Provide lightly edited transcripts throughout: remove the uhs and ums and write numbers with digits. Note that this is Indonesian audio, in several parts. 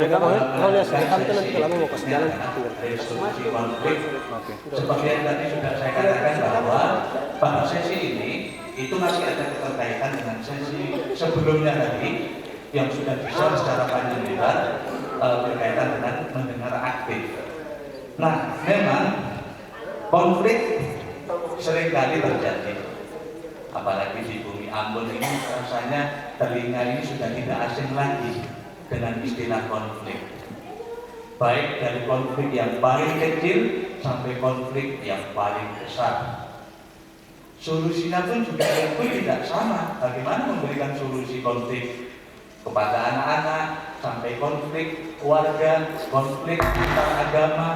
Kalau lihat nanti lama mau kasih jalan. Resolusi konflik. Seperti yang tadi sudah saya katakan bahwa pada sesi ini itu masih ada keterkaitan dengan sesi sebelumnya tadi yang sudah bisa secara panjang lebar berkaitan dengan mendengar aktif. Nah, memang konflik seringkali terjadi, apalagi di bumi Ambon ini rasanya telinga ini sudah tidak asing lagi dengan istilah konflik, baik dari konflik yang paling kecil sampai konflik yang paling besar. Solusinya pun juga itu tidak sama. Bagaimana memberikan solusi konflik kepada anak-anak, sampai konflik keluarga, konflik antar agama,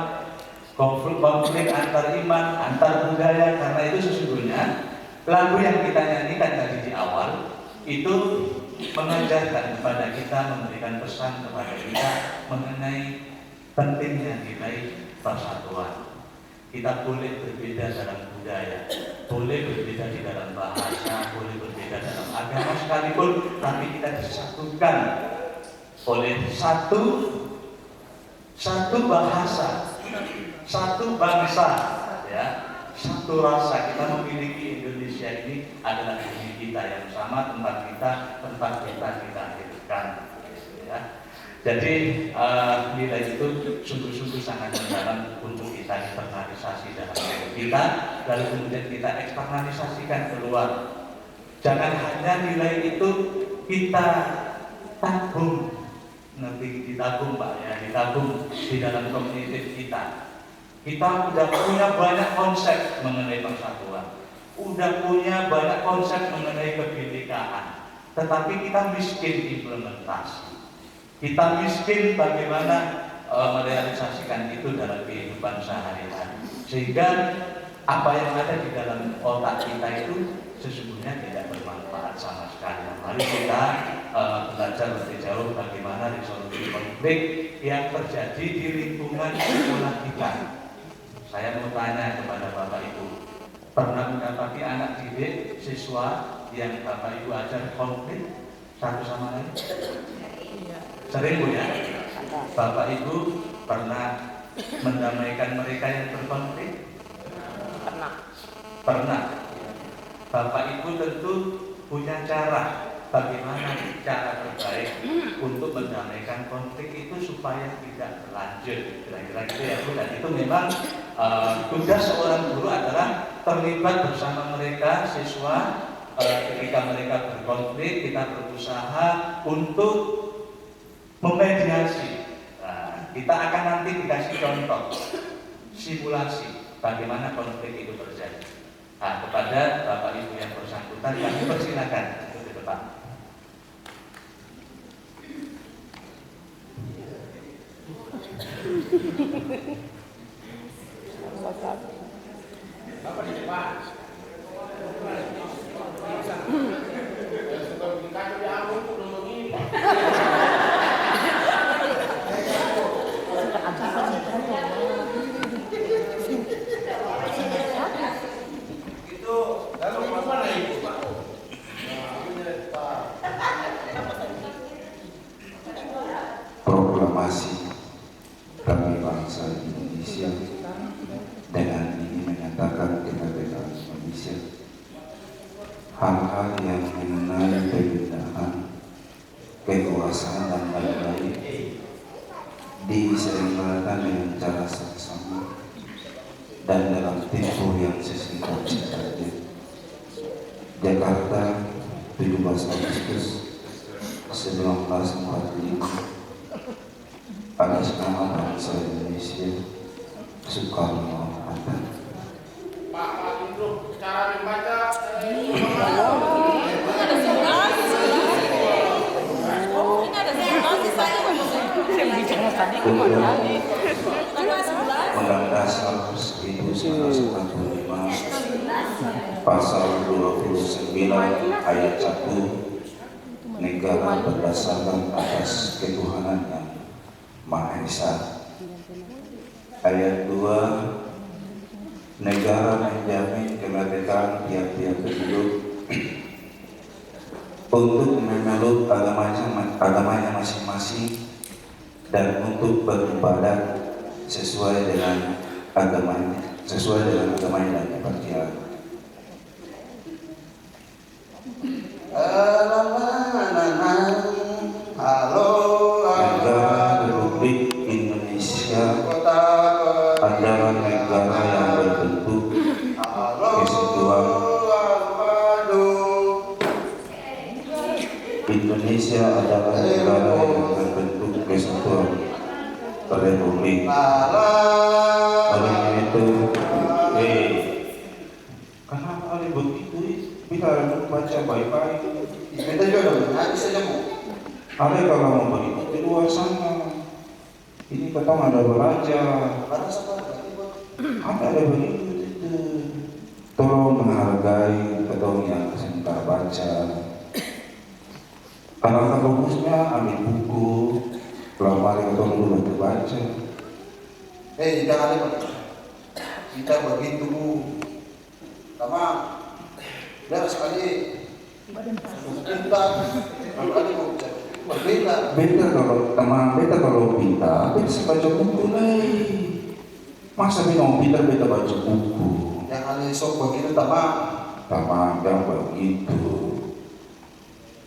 konflik antar iman, antar budaya. Karena itu sesungguhnya lagu yang kita nyanyikan tadi di awal itu mengajarkan kepada kita, memberikan pesan kepada kita mengenai pentingnya nilai persatuan. Kita boleh berbeda dalam budaya, boleh berbeda di dalam bahasa, boleh berbeda dalam agama sekalipun, tapi kita disatukan oleh satu bahasa, satu bangsa, ya, satu rasa. Kita memiliki Indonesia ini adalah bumi kita yang sama, tempat kita hidupkan, ya. Jadi nilai itu sungguh-sungguh sangat mendalam untuk kita internalisasi dalam diri kita, lalu kemudian kita eksternalisasikan keluar. Jangan hanya nilai itu kita tabung, nanti ditabung Pak ya, ditabung di dalam komunitas kita. Kita sudah punya banyak konsep mengenai persatuan, sudah punya banyak konsep mengenai kebinekaan, tetapi kita miskin implementasi. Kita miskin bagaimana merealisasikan itu dalam kehidupan sehari-hari, sehingga apa yang ada di dalam otak kita itu sesungguhnya tidak bermanfaat sama sekali. Mari kita belajar lebih jauh bagaimana resolusi konflik yang terjadi di lingkungan sekolah kita. Saya mau tanya kepada Bapak Ibu, pernah mendapati anak didik siswa yang Bapak Ibu ajar konflik satu sama lain? Sering Bu ya? Bapak Ibu pernah mendamaikan mereka yang berkonflik? Pernah. Bapak Ibu tentu punya cara bagaimana cara terbaik untuk mendamaikan konflik itu supaya tidak berlanjut. Kira-kira gitu ya Bu. Dan itu memang tugas seorang guru adalah terlibat bersama mereka siswa ketika mereka berkonflik. Kita berusaha untuk memediasi. Nah, kita akan nanti dikasih contoh simulasi bagaimana konflik itu terjadi. Nah, kepada Bapak Ibu yang bersangkutan kami persilakan untuk ke depan. Bapak di depan. Proklamasi kami bangsa Indonesia dengan ini menyatakan kemerdekaan Indonesia. Hal-hal yang mengenai pemindahan kekuasaan dan lain-lain diselenggarakan dengan cara seksama dan dalam tempo yang sesingkat saja. Jakarta, 17 Agustus 1945. Atas nama bangsa Indonesia, Soekarno-Hatta. Pak Indro, cara membaca ini ada simulasi saya bicara tadi Undang Dasar 1945 Pasal 29 ayat 1, negara berdasarkan atas ketuhanan yang Maha Esa. Ayat 2, negara menjamin kemerdekaan tiap-tiap penduduk untuk memeluk agamanya masing-masing dan untuk beribadah sesuai dengan agamanya dan kepercayaan. Halo, Negara Republik Indonesia adalah negara yang berbentuk kesatuan. Indonesia adalah negara yang berbentuk kesatuan Republik. Oleh itu, kenapa ada begitu? Kita harus baca baik-baik. kita juga nanti saja mau. Ada kalau mau begitu di luar sana. Ini ketong ada belajar. Ada begitu itu. Tolong menghargai ketong yang sebentar baca. Kalau bagusnya ambil buku, kalau mari ketong dulu baca. Jangan lupa. Kita begitu, sama. Dan sekali pintar, kali mau berbeda. Beta kalau teman beta kalau pintar, beta baca buku lagi. Masa minum pintar beta baca buku? Jangan esok begitu teman. Teman jangan begitu.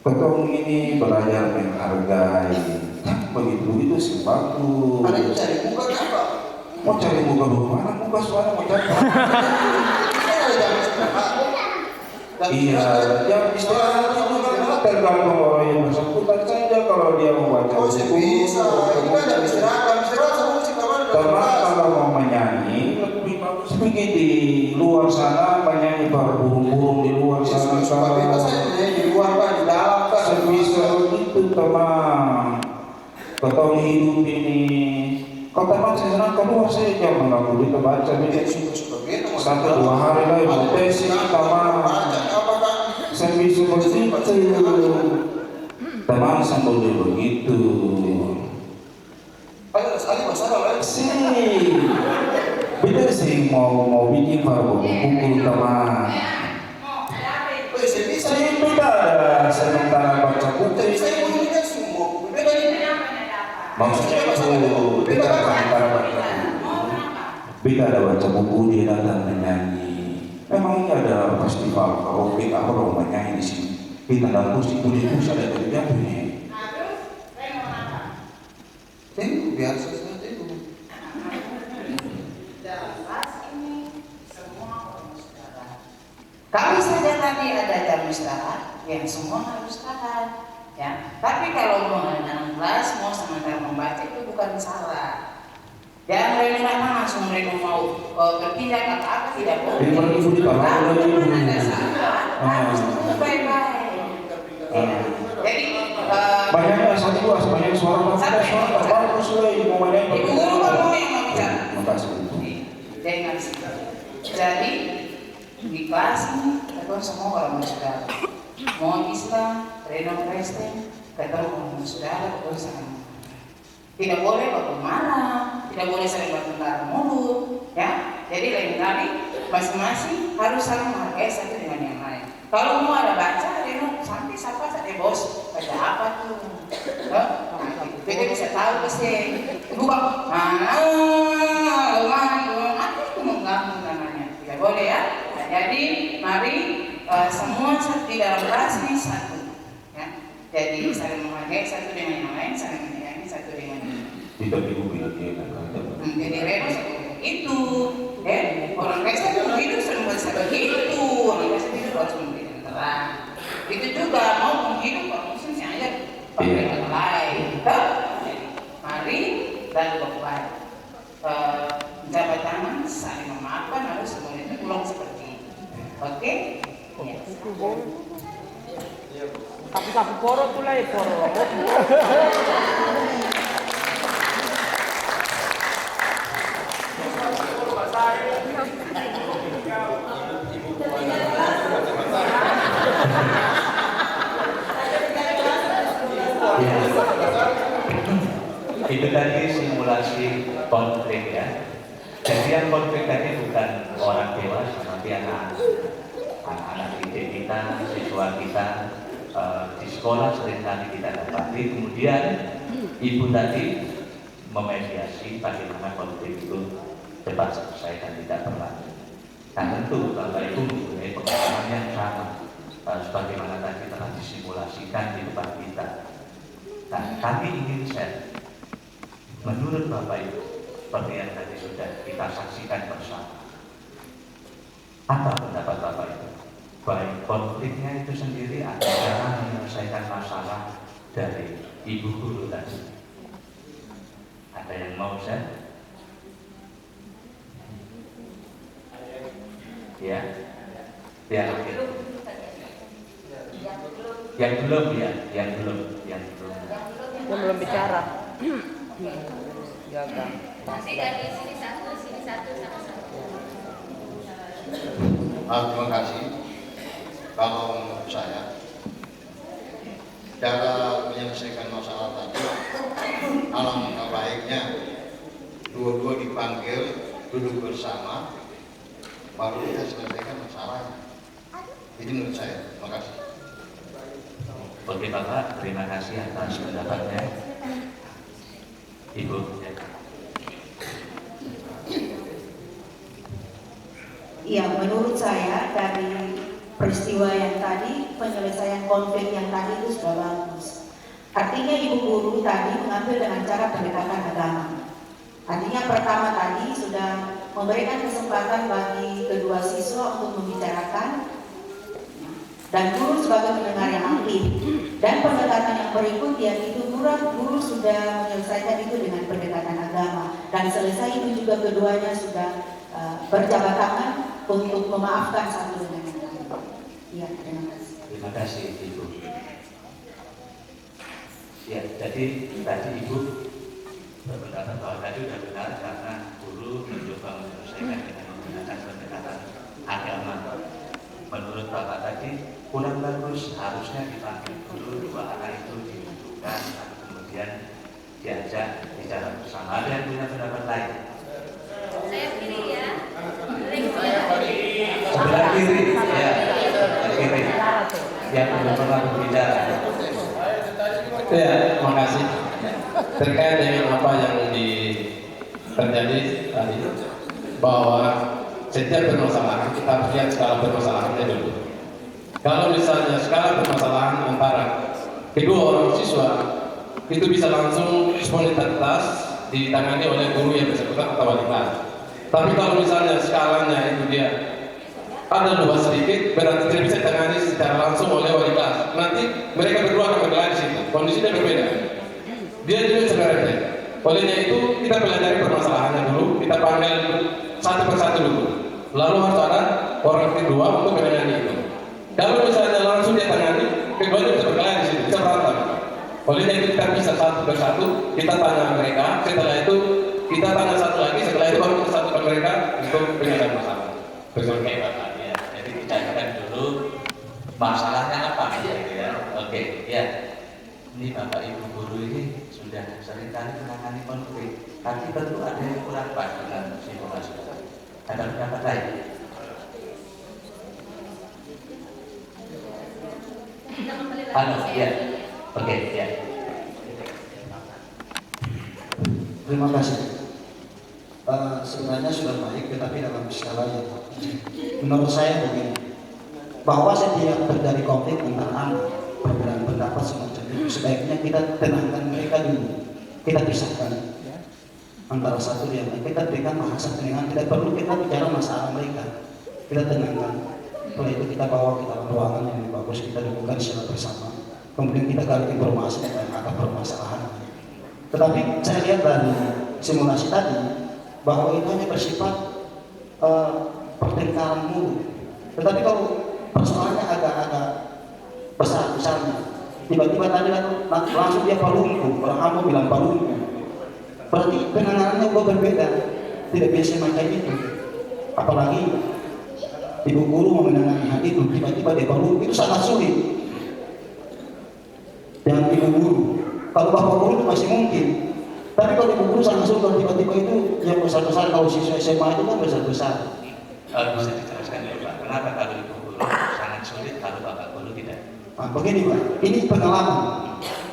Ketong ini belajar menghargai. Jangan begitu itu sih bagus. Ada yang cari muka apa? Mau cari muka bagaimana? Muka suara mau cari. Iya, yang istirahat itu kan tergantung orang yang bersangkutan saja kalau dia mau baca buku. Bisa, ini kan ada istirahat sama musik kawan. Karena kalau mau menyanyi lebih bagus pergi di luar sana, menyanyi para burung-burung di luar sana. Kalau saya di luar kan, di dalam kan. Sebisa itu teman. Kau hidup ini. Kau teman saya senang keluar saja mengganggu kita baca ini. Satu dua hari lagi mau tesis teman. Sebisa begitu. Teman sambil begitu. Sih, betul sih mau bikin baru buku teman. Saya beda ada sementara baca buku. Maksudnya itu beda sementara baca buku. Beda ada baca buku dia datang menyanyi. Memang ini ada festival karaoke apa orang menyanyi di sini. Kita dalam kursi tulis ada kerja ini. Itu biasa saja itu. Kami saja tadi ada jam istirahat, yang semua harus istirahat, ya. Tapi kalau mau dalam kelas, mau sementara membaca itu bukan salah. Jangan mereka langsung mereka mau berpindah ke apa tidak boleh. Kalau teman ada salah, harus tunggu baik-baik. Jadi Banyaknya satu banyak suara bagus lagi mau banyak. Ibu guru kamu yang mau bicara. Makasih. Dengan jadi di kelas ini ketemu semua orang bersaudara. Mau Islam, Reno Kristen, ketemu orang bersaudara, ketemu sama. Tidak boleh marah, tidak boleh saling bertengkar mulut, ya. Jadi lain kali masing-masing harus saling menghargai satu dengan yang lain. Kalau mau ada baca, Reno sampai siapa saja bos, baca apa tuh? Kita bisa tahu pasti. Bukan, apa itu mengganggu namanya? Tidak boleh ya. Nah, jadi mari semua di dalam kelas ini satu, ya. Jadi saling menghargai satu dengan yang lain, saling menyayangi satu dengan yang lain. Tidak diubah dia kan. Jadi Reno seperti itu, ya. Orang Kristen begitu semua bisa begitu, orang Kristen itu harus memberikan terang. Itu juga mau menghidup orang Muslim aja pakai kata lain. Mari dan berbuat. Jabat tangan, saling memaafkan harus semuanya ulang seperti itu. Oke? Ya. Sapu-sapu poro tuh lah ya poro. Itu tadi simulasi konflik ya. Jadi yang konflik tadi bukan orang dewasa, tapi anak-anak didik kita, siswa kita di sekolah seringkali kita dapati. Kemudian ibu tadi memediasi bagaimana konflik itu cepat selesai dan tidak berlanjut. Dan tentu Bapak Ibu mempunyai pengalaman yang sama, sebagaimana tadi telah disimulasikan di depan kita. Nah, kami ingin share, menurut Bapak Ibu, seperti yang tadi sudah kita saksikan bersama, apa pendapat Bapak Ibu? Baik konfliknya itu sendiri atau cara menyelesaikan masalah dari ibu guru tadi. Ada yang mau share? Ya, yang belum ya, yang belum bicara. Jaga. Nanti dari sini satu sama-sama. Terima kasih. Kalau menurut saya, cara menyelesaikan masalah tadi, alangkah baiknya dua-dua dipanggil, duduk bersama, baru kita selesaikan masalahnya. Ini menurut saya. Terima kasih. Oke Bapak, terima kasih atas pendapatnya. Ibu. Ya, menurut saya dari peristiwa yang tadi, penyelesaian konflik yang tadi itu sudah bagus. Artinya ibu guru tadi mengambil dengan cara pendekatan agama. Artinya pertama tadi sudah memberikan kesempatan bagi kedua siswa untuk membicarakan, dan guru sebagai pendengar yang aktif. Dan pendekatan yang berikut yaitu guru sudah menyelesaikan itu dengan pendekatan agama, dan selesai itu juga keduanya sudah berjabat tangan untuk memaafkan satu dengan yang lain. Ya, terima kasih. Terima kasih Ibu. Ya, jadi tadi Ibu berpendapat bahwa tadi sudah benar karena guru mencoba menyelesaikan dengan menggunakan pendekatan agama. Menurut Bapak tadi kurang bagus, harusnya dipanggil dulu dua anak itu didudukkan, kemudian diajak bicara bersama. Ada yang punya pendapat lain? Saya pilih ya. Sebelah kiri, ya, sebelah kiri. Yang belum pernah berbicara. Ya, terima kasih. Terkait dengan apa yang terjadi tadi, bahwa setiap permasalahan kita harus lihat skala permasalahannya dulu. Kalau misalnya skala permasalahan antara kedua orang siswa itu bisa langsung spontanitas ditangani oleh guru yang bersangkutan atau wali kelas. Tapi kalau misalnya skalanya itu dia ada luas sedikit, berarti tidak bisa ditangani secara langsung oleh wali kelas. Nanti mereka berdua akan berkelahi di situ. Kondisinya berbeda. Dia juga sebenarnya. Olehnya itu kita pelajari permasalahannya dulu, kita panggil satu persatu dulu. Lalu harus ada orang kedua untuk menangani itu. Kalau misalnya langsung dia tangani, keduanya bisa berkelahi di situ, bisa berantem. Olehnya itu kita bisa satu persatu, kita tanya mereka. Setelah itu kita tanya satu lagi, setelah itu baru kita satukan mereka untuk penyelesaian masalah. Betul kayak Bapak ya. Jadi ditanyakan dulu masalahnya apa gitu ya. Oke, ya. Ini Bapak Ibu guru ini sudah sering kali menangani konflik. Tapi tentu ada yang kurang pas dengan simulasi. Ada pendapat lain? Halo, ya. Oke, ya. Terima kasih. Sebenarnya sudah baik, tetapi dalam skala yang menurut saya begini, bahwa setiap terjadi konflik antar anak, perbedaan pendapat semacam itu, sebaiknya kita tenangkan mereka dulu, kita pisahkan antara satu yang lain, kita berikan bahasa tenangan, tidak perlu kita bicara masalah mereka, kita tenangkan. Setelah itu kita bawa ke dalam ruangan yang lebih bagus, kita dudukkan secara bersama, kemudian kita gali informasi tentang akar permasalahan. Tetapi saya lihat dari simulasi tadi bahwa itu hanya bersifat pertengkaran mulut. Tetapi kalau persoalannya agak-agak besar-besarnya, tiba-tiba tadi langsung dia palungku, orang Ambon bilang palungku. Berarti penanganannya juga berbeda, tidak biasa macam itu. Apalagi ibu guru mau menangani hal itu, tiba-tiba dia palungku, itu sangat sulit. Yang ibu guru, kalau bapak guru itu masih mungkin. Tapi kalau ibu guru sangat sulit, tiba-tiba itu yang besar-besar, kalau siswa SMA itu kan besar-besar. Bisa dijelaskan ya Pak, kenapa kalau ibu guru sangat sulit, kalau bapak guru tidak? Nah, begini Pak, ini pengalaman.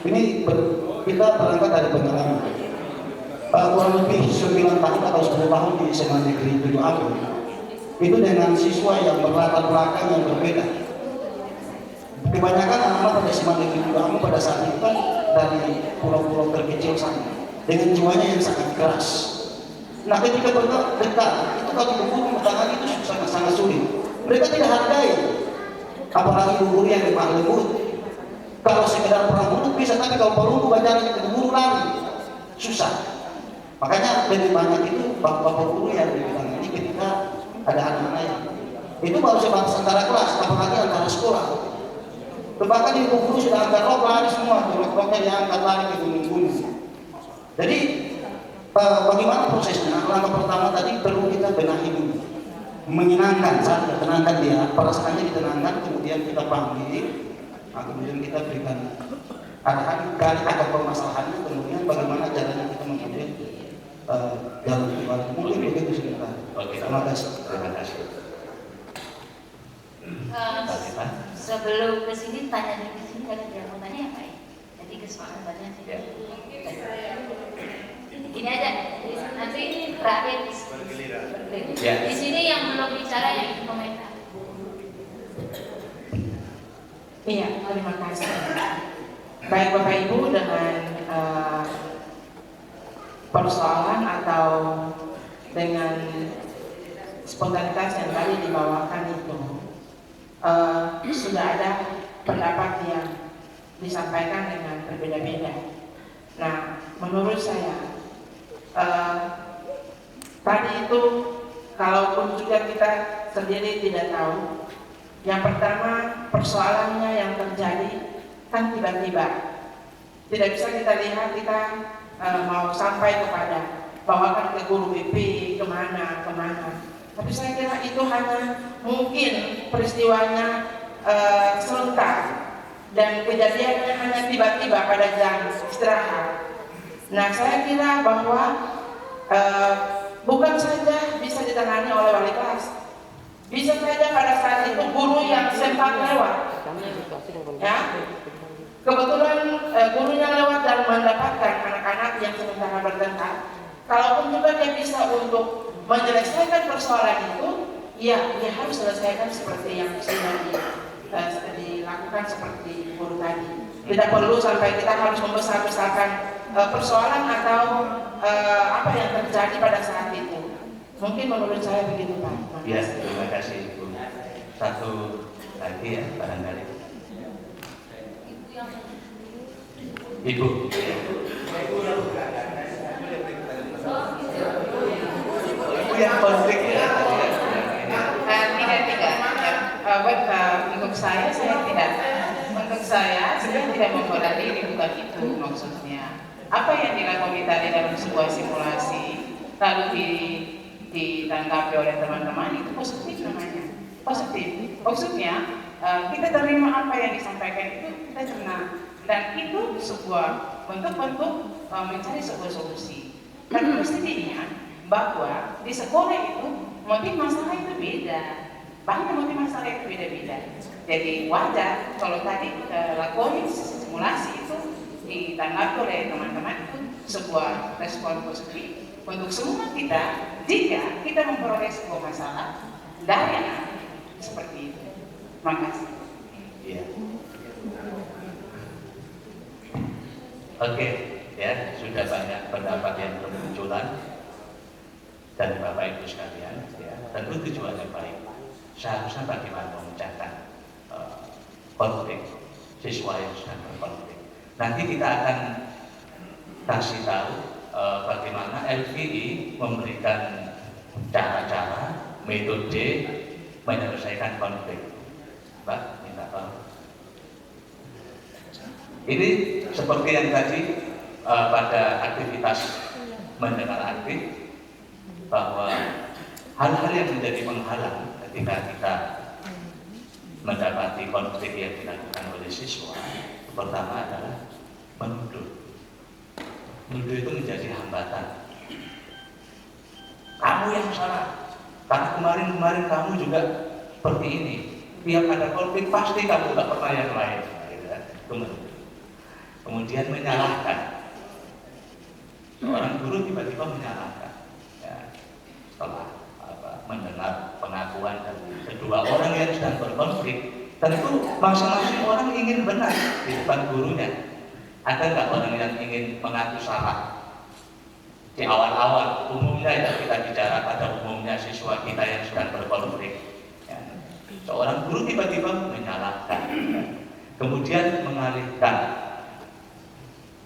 Ini kita berangkat dari pengalaman. kurang lebih 9 tahun atau 10 tahun di SMA Negeri 7 Agung, itu dengan siswa yang berlatar belakang yang berbeda. Kebanyakan anak-anak pada SMA Negeri 7 Agung pada saat itu kan dari pulau-pulau terkecil sana, dengan jiwanya yang sangat keras. Nah ketika mereka dekat, itu kalau guru mengenang itu sangat sulit. Mereka tidak hargai, apalagi guru yang lemah lembut. Kalau sekedar perang mulut bisa, tapi kalau perlu baca ke guru lari, susah. Makanya lebih banyak itu bapak-bapak guru yang di bidang ini ketika ada anak-anak yang itu baru sebatas antara kelas, apalagi antara sekolah. Bahkan ibu guru sudah angkat rok lari semua, rok-roknya diangkat lari ke gunung-gunung. Jadi bagaimana prosesnya? Langkah pertama tadi perlu kita benahi dulu, menyenangkan, saat tenangkan dia, perasaannya ditenangkan, kemudian kita panggil, kemudian kita berikan arahan kali ada permasalahannya, kemudian bagaimana caranya kita mengambil jalan keluar. Mungkin begitu sebentar. Oke, terima kasih. Terima kasih. Sebelum ke sini tanya di sini karena dia mau tanya apa ya? Jadi kesepakatannya sih. Ini aja. Nanti ini terakhir bergiliran. Di sini yang belum bicara yang komentar. Iya, terima kasih. Baik Bapak Ibu, dengan persoalan atau dengan spontanitas yang tadi dibawakan itu sudah ada pendapat yang disampaikan dengan berbeda-beda. Nah, menurut saya tadi itu kalaupun juga kita sendiri tidak tahu, yang pertama persoalannya yang terjadi kan tiba-tiba, tidak bisa kita lihat kita mau sampai kepada bawakan ke guru BP kemana. Tapi saya kira itu hanya mungkin peristiwanya serentak dan kejadiannya hanya tiba-tiba pada jam istirahat. Nah saya kira bahwa bukan saja bisa ditangani oleh wali kelas, bisa saja pada saat itu guru yang sempat lewat, ya kebetulan gurunya lewat dan mendapatkan anak-anak yang sementara bertengkar. Kalaupun juga dia bisa untuk menyelesaikan persoalan itu, ya dia harus selesaikan seperti yang sudah dilakukan seperti guru tadi. Tidak perlu sampai kita harus membesar-besarkan persoalan atau apa yang terjadi pada saat itu. Mungkin menurut saya begitu Pak. Ya, terima kasih Ibu. Satu lagi ya barangkali. Ibu. Yang konflik ya. Tidak. Untuk saya tidak. Untuk saya tidak membela diri, bukan itu maksudnya. Apa yang dilakukan tadi dalam sebuah simulasi lalu ditanggapi oleh teman-teman itu positif namanya. Positif. Maksudnya kita terima apa yang disampaikan itu, kita terima, dan itu sebuah bentuk-bentuk mencari sebuah solusi. Dan mestinya bahwa di sekolah itu motif masalah itu beda, banyak motif masalah itu beda-beda. Jadi wajar kalau tadi lakukan simulasi itu ditanggapi oleh teman-teman itu sebuah respon positif untuk semua kita jika kita memperoleh sebuah masalah dari anak seperti itu. Makasih. Iya. Oke, ya sudah banyak pendapat yang bermunculan dan Bapak Ibu sekalian, ya tentu tujuannya baik. Seharusnya bagaimana memecahkan konflik siswa yang sedang berkonflik. Nanti kita akan kasih tahu bagaimana LVI memberikan cara-cara, metode menyelesaikan konflik. Mbak, minta tolong. Ini seperti yang tadi pada aktivitas mendengar aktif, bahwa hal-hal yang menjadi penghalang ketika kita mendapati konflik yang dilakukan oleh siswa, pertama adalah menuduh. Menuduh itu menjadi hambatan. Kamu yang salah, karena kemarin kamu juga seperti ini. Tiap ada konflik pasti kamu tak pernah yang lain. Kemudian menyalahkan. Seorang guru tiba-tiba menyalahkan, ya, setelah mendengar pengakuan dari kedua orang yang sedang berkonflik. Tentu masing-masing orang ingin benar di depan gurunya. Ada nggak orang yang ingin mengaku salah? Di awal-awal, umumnya ya, kita bicara pada umumnya siswa kita yang sedang berkonflik, ya. Seorang guru tiba-tiba menyalahkan, ya. Kemudian mengalihkan.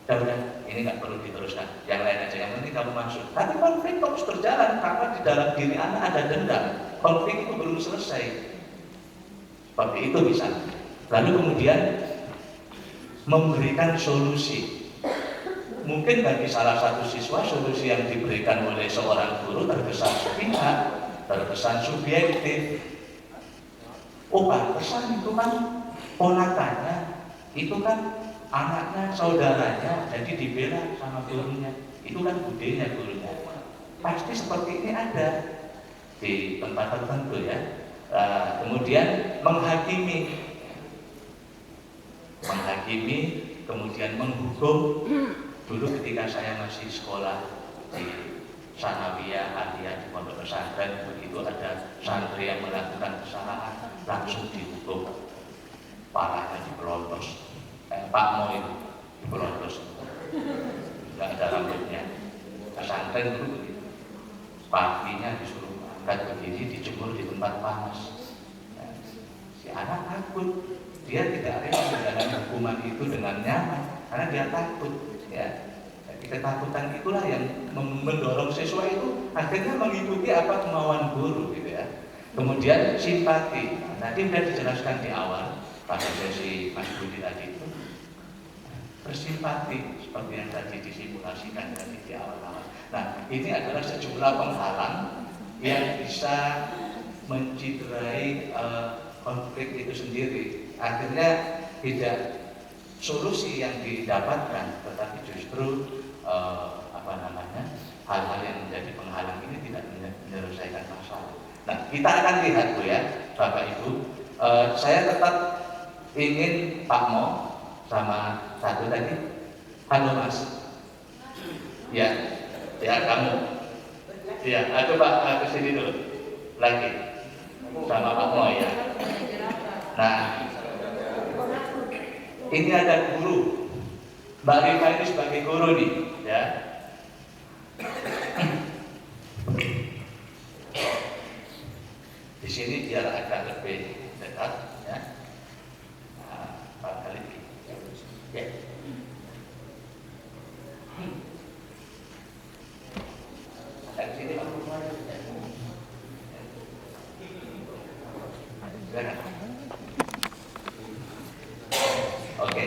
Udah, ini nggak perlu diteruskan, yang lain aja, yang penting kamu masuk. Tapi konflik terus berjalan karena di dalam diri anak ada dendam. Konflik itu belum selesai. Seperti itu bisa. Lalu kemudian memberikan solusi. Mungkin bagi salah satu siswa solusi yang diberikan oleh seorang guru terkesan sepihak, terkesan subjektif. Oh, pantesan itu kan ponakannya, itu kan anaknya, saudaranya, jadi dibela sama gurunya. Itu kan budenya gurunya. Pasti seperti ini ada di tempat tertentu, ya. Kemudian menghakimi, kemudian menghukum. Dulu ketika saya masih sekolah di Sanawiyah, Aliyah, di pondok pesantren, begitu ada santri yang melakukan kesalahan, langsung dihukum, parahnya diperontos. Pak Mo itu diperontos, nggak ada rambutnya. Pesantren dulu begitu, paginya disuruh angkat berdiri, dijemur di tempat panas. Si anak takut, dia tidak rela menjalani hukuman itu dengan nyaman karena dia takut, ya. Jadi ketakutan itulah yang mendorong siswa itu akhirnya mengikuti apa kemauan guru, gitu ya. Kemudian simpati, tadi sudah dijelaskan di awal pada sesi Mas Budi tadi itu, bersimpati seperti yang tadi disimulasikan dari di awal-awal. Nah, ini adalah sejumlah penghalang yang bisa menciderai konflik itu sendiri. Akhirnya tidak solusi yang didapatkan, tetapi justru hal-hal yang menjadi penghalang ini tidak menyelesaikan masalah. Nah, kita akan lihat, Bu, ya, Bapak Ibu. Saya tetap ingin Pak Mo sama satu tadi, halo Mas, ya, kamu, ya, coba ke sini dulu, lagi, sama Pak Mo, ya. Nah, ini ada guru, Mbak Rima ini sebagai guru nih, ya. Di sini biar agak lebih dekat, ya. Pak Khalid. Ya. Dari sini Pak. Oke.